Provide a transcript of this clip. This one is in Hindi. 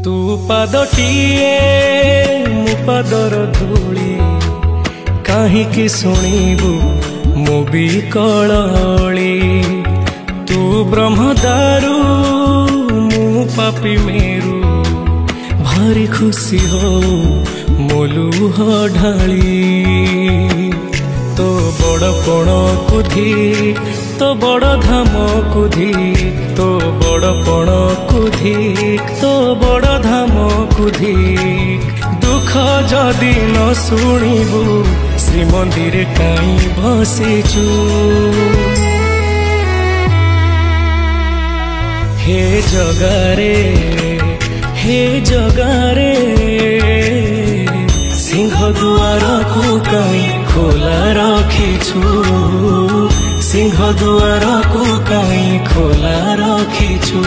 तू पादटिए मो पादर धूली काहींकि शुणिबु मो बिकली। तू ब्रह्मदारू मु पापी मेरू भारी खुशी हो मो लुह ढाली। तो बड़पण कुधी तो बड़ धाम कुधी तो बड़पण कुधी तो बड़ धाम कुधी। दुख जदि न शुणिबु श्रीमंदिर काई बसिचु। हे जगारे सिंह दुआर को काई खोला रखिछु। सिंह दुआर को काई खोला रखिछु।